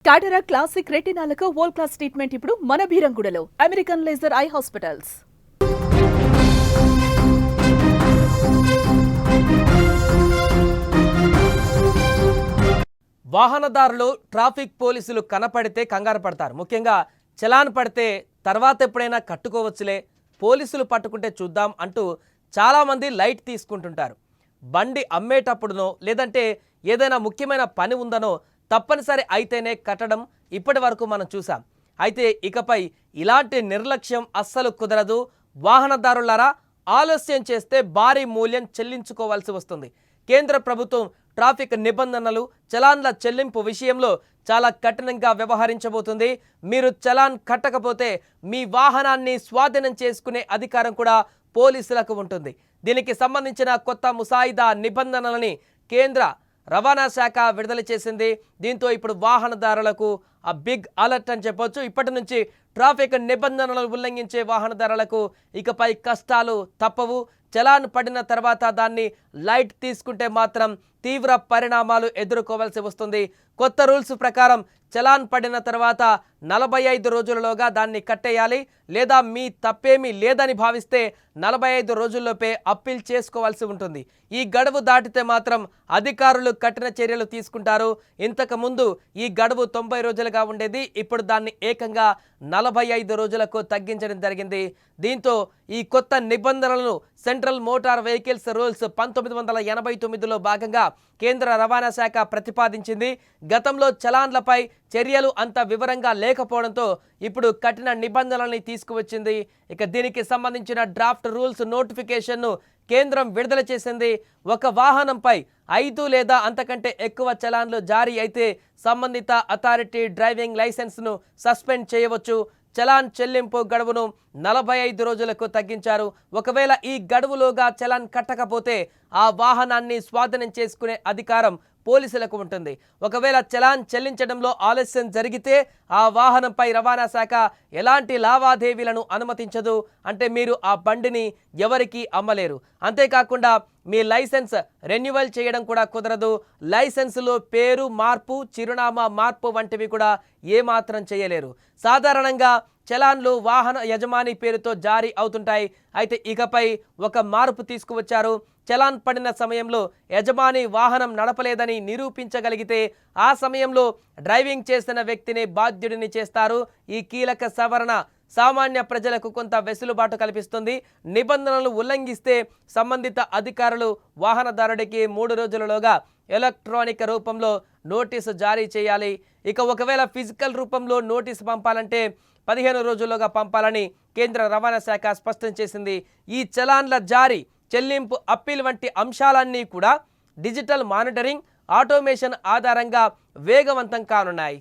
టాటరా classic రెటినాలకు world class treatment ఇప్పుడు మన భీరంగూడలో American laser eye hospitals. వాహనదారులు ట్రాఫిక్ పోలీసులు కనపడితే కంగారు పడతారు. ముఖ్యంగా చలాన్ పడితే తర్వాత ఎప్పుడైనా కట్టుకోవచ్చులే, పోలీసులు పట్టుకుంటే చూద్దాం అంటూ చాలామంది లైట్ తీసుకుంటుంటారు. బండి అమ్మేటప్పుడునో లేదంటే ఏదైనా ముఖ్యమైన పని ఉందనో తప్పనిసరి అయితేనే కట్టడం ఇప్పటి వరకు మనం చూసాం. అయితే ఇకపై ఇలాంటి నిర్లక్ష్యం అస్సలు కుదరదు. వాహనదారులారా, ఆలస్యం చేస్తే భారీ మూల్యం చెల్లించుకోవాల్సి వస్తుంది. కేంద్ర ప్రభుత్వం ట్రాఫిక్ నిబంధనలు, చలాన్ల చెల్లింపు విషయంలో చాలా కఠినంగా వ్యవహరించబోతుంది. మీరు చలాన్ కట్టకపోతే మీ వాహనాన్ని స్వాధీనం చేసుకునే అధికారం కూడా పోలీసులకు ఉంటుంది. దీనికి సంబంధించిన కొత్త ముసాయిదా నిబంధనలని కేంద్ర రవాణా శాఖ విడుదల చేసింది. దీంతో ఇప్పుడు వాహనదారులకు ఆ బిగ్ అలర్ట్ అని చెప్పొచ్చు. ఇప్పటి నుంచి ట్రాఫిక్ నిబంధనలు ఉల్లంఘించే వాహనదారులకు ఇకపై కష్టాలు తప్పవు. చలాన్ పడిన తర్వాత దాన్ని లైట్ తీసుకుంటే మాత్రం తీవ్ర పరిణామాలు ఎదుర్కోవాల్సి వస్తుంది. కొత్త రూల్స్ ప్రకారం చలాన్ పడిన తర్వాత 45 రోజులలోగా దాన్ని కట్టేయాలి. లేదా మీ తప్పేమీ లేదని భావిస్తే 45 రోజుల్లోపే అప్పీల్ చేసుకోవాల్సి ఉంటుంది. ఈ గడువు దాటితే మాత్రం అధికారులు కఠిన చర్యలు తీసుకుంటారు. ఇంతకుముందు ఈ గడువు 90 రోజులుగా ఉండేది. ఇప్పుడు దాన్ని ఏకంగా 45 రోజులకు తగ్గించడం జరిగింది. దీంతో ఈ కొత్త నిబంధనలను సెంట్రల్ మోటార్ వెహికల్స్ రూల్స్ 1989లో భాగంగా కేంద్ర రవాణా శాఖ ప్రతిపాదించింది. గతంలో చలాన్లపై చర్యలు అంత వివరంగా లేకపోవడంతో ఇప్పుడు కఠిన నిబంధనల్ని తీసుకువచ్చింది. ఇక దీనికి సంబంధించిన డ్రాఫ్ట్ రూల్స్ నోటిఫికేషన్ను కేంద్రం విడుదల చేసింది. ఒక వాహనంపై 5 లేదా అంతకంటే ఎక్కువ చలాన్లు జారీ అయితే సంబంధిత అథారిటీ డ్రైవింగ్ లైసెన్స్ను సస్పెండ్ చేయవచ్చు. చలాన్ చెల్లింపు గడువును 45 రోజులకు తగ్గించారు. ఒకవేళ ఈ గడువులోగా చలాన్ కట్టకపోతే ఆ వాహనాన్ని స్వాధీనం చేసుకునే అధికారం పోలీసులకు ఉంటుంది. ఒకవేళ చలాన్ చెల్లించడంలో ఆలస్యం జరిగితే ఆ వాహనంపై రవాణా శాఖ ఎలాంటి లావాదేవీలను అనుమతించదు. అంటే మీరు ఆ బండిని ఎవరికీ అమ్మలేరు. అంతేకాకుండా మీ లైసెన్స్ రెన్యువల్ చేయడం కూడా కుదరదు. లైసెన్సులో పేరు మార్పు, చిరునామా మార్పు వంటివి కూడా ఏమాత్రం చేయలేరు. సాధారణంగా చలాన్లు వాహన యజమాని పేరుతో జారీ అవుతుంటాయి. అయితే ఇకపై ఒక మార్పు తీసుకువచ్చారు. చలాన్ పడిన సమయంలో యజమాని వాహనం నడపలేదని నిరూపించగలిగితే ఆ సమయంలో డ్రైవింగ్ చేసిన వ్యక్తిని బాధ్యుడిని చేస్తారు. ఈ కీలక సవరణ సామాన్య ప్రజలకు కొంత వెసులుబాటు కల్పిస్తుంది. నిబంధనలు ఉల్లంఘిస్తే సంబంధిత అధికారులు వాహనదారుడికి 3 రోజులలోగా ఎలక్ట్రానిక్ రూపంలో నోటీసు జారీ చేయాలి. ఇక ఒకవేళ ఫిజికల్ రూపంలో నోటీసు పంపాలంటే 15 రోజుల్లోగా పంపాలని కేంద్ర రవాణా శాఖ స్పష్టం చేసింది. ఈ చలాన్ల జారీ, చెల్లింపు, అప్పీల్ వంటి అంశాలన్నీ కూడా డిజిటల్ మానిటరింగ్, ఆటోమేషన్ ఆధారంగా వేగవంతం కానున్నాయి.